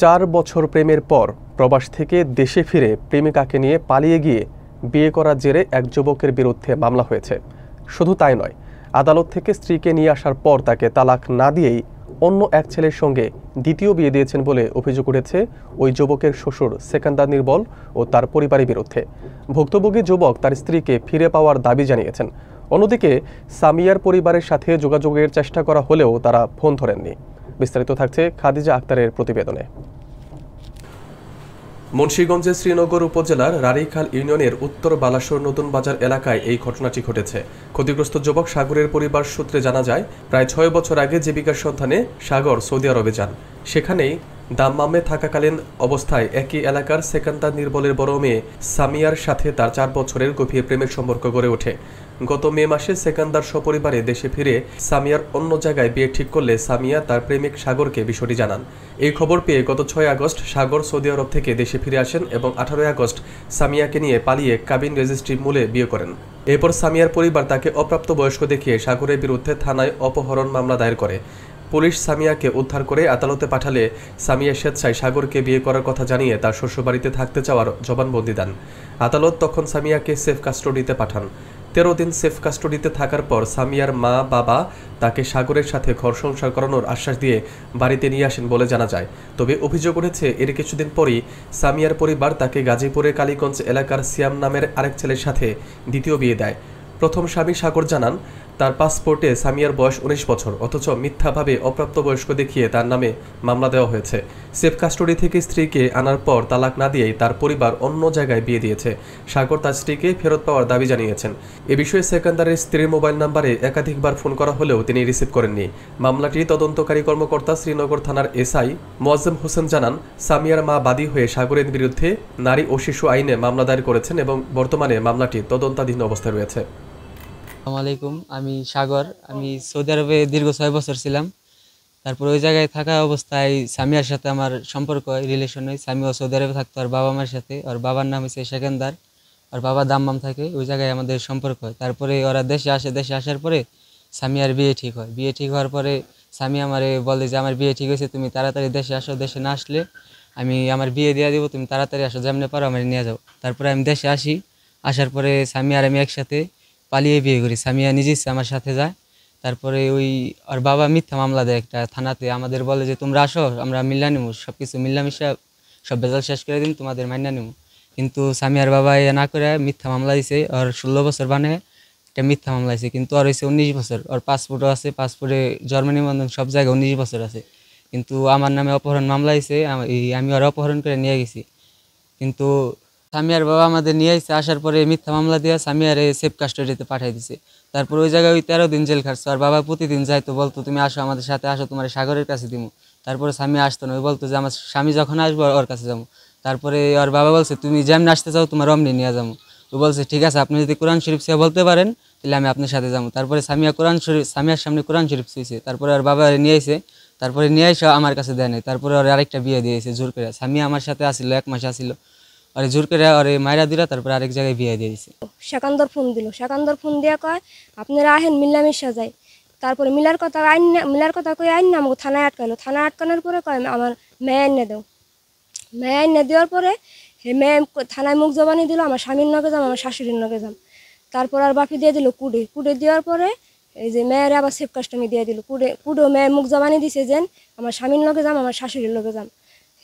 4 বছর প্রেমের পর প্রবাস থেকে দেশে ফিরে প্রেমিকাকে নিয়ে পালিয়ে গিয়ে বিয়ে করার জেরে এক যুবকের বিরুদ্ধে মামলা হয়েছে। শুধু তাই নয়, আদালত থেকে স্ত্রীকে নিয়ে আসার পর তাকে তালাক না দিয়েই অন্য এক ছেলের সঙ্গে দ্বিতীয় বিয়ে দিয়েছেন বলে অভিযোগ উঠেছে ওই যুবকের শ্বশুর সেকান্দার নির্বল ও তার পরিবারের বিরুদ্ধে। ভুক্তভোগী যুবক তার স্ত্রীকে ফিরে পাওয়ার দাবি জানিয়েছেন। অন্যদিকে সামিয়ার পরিবারের সাথে যোগাযোগের চেষ্টা করা হলেও তারা ফোন ধরেননি। বিস্তারিত থাকছে খাদিজা আক্তারের প্রতিবেদনে। মুন্সিগঞ্জের শ্রীনগর উপজেলার রাড়ীখাল ইউনিয়নের উত্তর বালাসর নতুন বাজার এলাকায় এই ঘটনাটি ঘটেছে। ক্ষতিগ্রস্ত যুবক সাগরের পরিবার সূত্রে জানা যায়, প্রায় 6 বছর আগে জীবিকার সন্ধানে সাগর সৌদি আরবে যান। সেখানেই দাম্মামে থাকাকালীন অবস্থায় একই এলাকার সেকান্দার নির্বলের বড় মেয়ে সামিয়ার সাথে তার 4 বছরের গভীর প্রেমের সম্পর্ক গড়ে ওঠে। গত মে মাসে সেকান্দার সপরিবারে দেশে ফিরে সামিয়ার অন্য জায়গায় বিয়ে ঠিক করলে সামিয়া তার প্রেমিক সাগরকে বিষয়টি জানান। এই খবর পেয়ে গত 6 আগস্ট সাগর সৌদি আরব থেকে দেশে ফিরে আসেন এবং 18 আগস্ট সামিয়াকে নিয়ে পালিয়ে কাবিন রেজিস্ট্রি মূলে বিয়ে করেন। এরপর সামিয়ার পরিবার তাকে অপ্রাপ্তবয়স্ক দেখিয়ে সাগরের বিরুদ্ধে থানায় অপহরণ মামলা দায়ের করে। পুলিশ সামিয়াকে উদ্ধার করে আদালতে পাঠালে সামিয়া স্বেচ্ছায় সাগরকে বিয়ে করার কথা জানিয়ে তার শ্বশুরবাড়িতে থাকতে চাওয়ার জবানবন্দি দেন। আদালত তখন সামিয়াকে সেফ কাস্টডিতে পাঠান। 13 দিন সেফ কাস্টডিতে থাকার পর সামিয়ার মা বাবা তাকে সাগরের সাথে ঘর সংসার করানোর আশ্বাস দিয়ে বাড়িতে নিয়ে আসেন বলে জানা যায়। তবে অভিযোগ উঠেছে, এর কিছুদিন পরই সামিয়ার পরিবার তাকে গাজীপুরের কালীগঞ্জ এলাকার সিয়াম নামের আরেক ছেলের সাথে দ্বিতীয় বিয়ে দেয়। প্রথম স্বামী সাগর জানান, তার পাসপোর্টে সামিয়ার বয়স 19 বছর, অথচ মিথ্যাভাবে অপ্রাপ্তবয়স্ক দেখিয়ে তার নামে মামলা দেওয়া হয়েছে। সেফ কাস্টডি থেকে স্ত্রীকে আনার পর তালাক না দিয়েই তার পরিবার অন্য জায়গায় বিয়ে দিয়েছে। সাগর তার স্ত্রীকে ফেরত পাওয়ার দাবি জানিয়েছেন। এ বিষয়ে সেকান্দারের স্ত্রীর মোবাইল নাম্বারে একাধিকবার ফোন করা হলেও তিনি রিসিভ করেননি। মামলাটি তদন্তকারী কর্মকর্তা শ্রীনগর থানার এসআই মোয়াজ্জেম হোসেন জানান, সামিয়ার মা বাদী হয়ে সাগরের বিরুদ্ধে নারী ও শিশু আইনে মামলা দায়ের করেছেন এবং বর্তমানে মামলাটি তদন্তাধীন অবস্থায় রয়েছে। আসসালামু আলাইকুম, আমি সাগর। আমি সৌদি আরবে দীর্ঘ 6 বছর ছিলাম। তারপর ওই জায়গায় থাকা অবস্থায় সামিয়ার সাথে আমার সম্পর্ক হয়, রিলেশন হয়। সামিয়া সৌদি আরবে থাকতো আর বাবা মার সাথে। ওর বাবার নাম হচ্ছে সেকেন্দার, আর বাবা দাম্মাম থাকে। ওই জায়গায় আমাদের সম্পর্ক হয়। তারপরে ওরা দেশে আসে। দেশে আসার পরে সামিয়ার বিয়ে ঠিক হয়। বিয়ে ঠিক হওয়ার পরে সামিয়া আমারে বলে যে আমার বিয়ে ঠিক হয়েছে, তুমি তাড়াতাড়ি দেশে আসো। দেশে না আসলে আমি আমার বিয়ে দিয়ে দিব, তুমি তাড়াতাড়ি আসো, যেমনি পারো আমার নিয়ে যাও। তারপরে আমি দেশে আসি। আসার পরে সামিয়া আর আমি একসাথে পালিয়ে বিয়ে করি। সামিয়া নিজে আমার সাথে যায়। তারপরে ওর বাবা মিথ্যা মামলা দেয় একটা থানাতে। আমাদের বলে যে তোমরা আসো, আমরা মিল্লা নিবো, সব কিছু মিল্লামিশা সব বেজাল শেষ করে দিন, তোমাদের মাইনা নিবো। কিন্তু সামিয়ার বাবা এ না করে মিথ্যা মামলা দিছে। ওর 16 বছর বানে একটা মিথ্যা মামলা দিছে, কিন্তু ওর হয়েছে 19 বছর। ওর পাসপোর্টও আছে, পাসপোর্টে জার্মানি বন্ধন সব জায়গায় 19 বছর আছে। কিন্তু আমার নামে অপহরণ মামলা দিছে। আমি ওর অপহরণ করে নিয়ে গেছি। কিন্তু সামিয়ার বাবা আমাদের নিয়ে আসছে। আসার পরে মিথ্যা মামলা দিয়ে সামিয়ারে সেফ কাস্টডিতে পাঠিয়ে দিছে। তারপর ওই জায়গায় 13 দিন জেল খাটছে। আর বাবা প্রতিদিন যাইতো, বলতো তুমি আসো আমাদের সাথে, আসো, তোমার সাগরের কাছে দিমু। তারপরে সামিয়া আসতো না, ওই বলতো যে আমার স্বামী যখন আসবো ওর কাছে যাবো। তারপরে ওর বাবা বলছে তুমি যেমনি আসতে চাও তোমার অমনি নিয়ে যাবো। ও বলছে ঠিক আছে, আপনি যদি কোরআন শরীফ সে বলতে পারেন তাহলে আমি আপনার সাথে যাবো। তারপরে সামিয়ার সামনে কোরআন শরীফ চেয়েছে। তারপরে ওর বাবা নিয়ে এসে, তারপরে নিয়ে এসে আমার কাছে দেয় নাই। তারপরে ওর আরেকটা বিয়ে দিয়েছে জোর করে। সামিয়া আমার সাথে আসিল, 1 মাস আসিল। আর জোর করে আরে মাইরা দিলা। তারপরে আরেক জায়গায় বিয়ে দিয়ে দিছে। সেকান্দর ফোন দিল। সেকান্দর ফোন দিয়া কয় আপনারা আহেন মিল্লামিশা যায়। তারপরে মিলার কথা কই আইন না আমাকে থানায় আটকালো। থানায় আটকানোর পরে কয় আমার মেয়ে আইন না দেও। মেয়ে আইন না দেওয়ার পরে হে মেয়ে থানায় মুখ জবানি দিল, আমার স্বামীর নগে যাম, আমার শাশুড়ির নগে যাম। তারপর আর বাপি দিয়ে দিল কুড়ে দেওয়ার পরে এই যে মেয়ের আবার সেফ কাস্টমি দিয়ে দিল। কুড়ে মেয়ে মুখ জবানি দিছে যেন আমার স্বামীর লগে যাম, আমার শাশুড়ির লগে যাম।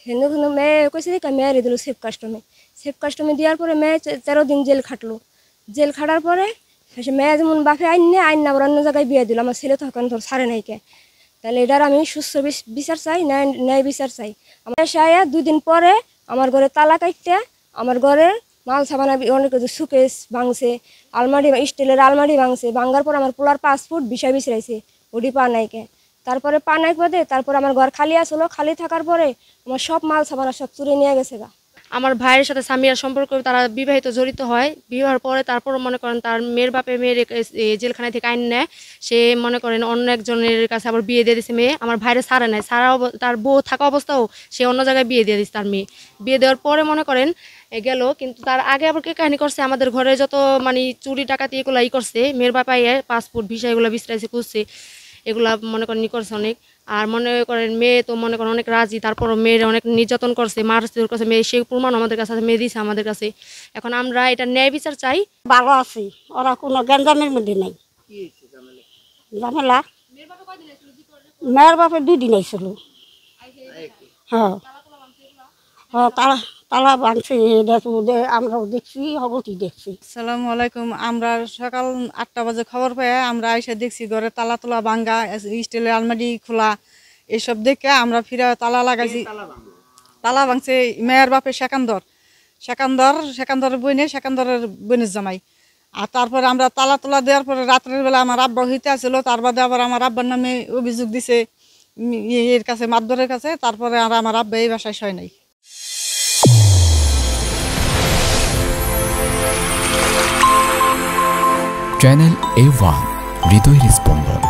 হেন মেয়ে কইছে মেয়েরে দিল সেফ কাস্টমি দেওয়ার পরে মেয়ে 13 দিন জেল খাটলো। জেল খাটার পরে সে মেয়ে যেমন বাপে আইন না আবার অন্য জায়গায় বিয়ে দিল। আমার ছেলে তখন ধর ছাড়ে নাইকে। তাহলে এটার আমি সুস্থ বিচার চাই, ন্যায় বিচার চাই। আমার সায়া 2 দিন পরে আমার ঘরে তালা কাটতে, আমার ঘরে মাল সাবানা অনেক কিছু সুকেস ভাঙছে, আলমারি স্টিলের আলমারি ভাঙছে। ভাঙার পর আমার পোলার পাসপোর্ট বিষয় বিছরাইছে, ওটি পা নাইকে। তারপরে পা নাই পদে তারপর আমার ঘর খালি আসলো। খালি থাকার পরে আমার সব মাল সাবানা সব চুরি নিয়ে গেছে গা। আমার ভাইয়ের সাথে সামিয়ার সম্পর্ক, তারা বিবাহিত জড়িত হয়। বিবাহের পরে তারপর মনে করেন তার মেয়ের বাপে মেয়ের জেলখানা থেকে আইন নেয়। সে মনে করেন অন্য একজনের কাছে আবার বিয়ে দিয়ে দিছে মেয়ে। আমার ভাইয়ের ছাড়ে নেয়, তার বউ থাকা অবস্থাও সে অন্য জায়গায় বিয়ে দিয়ে দিচ্ছে তার মেয়ে। বিয়ে দেওয়ার পরে মনে করেন গেল, কিন্তু তার আগে আবার কে কাহিনী করছে, আমাদের ঘরে যত মানে চুরি ডাকাতি এগুলো করছে। মেয়ের বাপাই পাসপোর্ট ভিসা এগুলো বিচরাইছে, খুঁজছে, এগুলা মনে করেন করছে অনেক। আর মনে করেন মেয়ে তো মনে করেন অনেক রাজি, তারপর মেয়ের অনেক নির্যাতন করছে, মারধর করছে, মেয়ে সেই প্রমাণ আমাদের কাছে আছে, মেয়ে দিছে আমাদের কাছে। এখন আমরা এটা ন্যায় বিচার চাই। ভালো আছি, ওরা কোনো গ্যাঞ্জামের মধ্যে নেই। ঝামেলা মেয়ের বাপে 2 দিন আইছিল। হ্যাঁ হ্যাঁ, তালা ভাঙছে, আমরাও দেখছি, হগতি দেখছি। আসসালামু আলাইকুম। আমরা সকাল 8টা বাজে খবর পেয়ে আমরা এসে দেখছি ঘরে তালা তোলা ভাঙ্গা, স্টিলের আলমারি খোলা, এসব দেখে আমরা ফিরে তালা লাগাইছি। তালা ভাঙছে মেয়ের বাপে সেকান্দরের বোনের জামাই। আর তারপরে আমরা তালা তোলা দেওয়ার পরে রাত্রের বেলা আমার আব্বা হইতে আসছিল, তার বাদে আবার আমার আব্বার নামে অভিযোগ দিছে এর কাছে, মাতবরের কাছে। তারপরে আর আমার আব্বা এই বাসায় শয় নাই। চ্যানেল A1 হৃদয়ের স্পন্দন।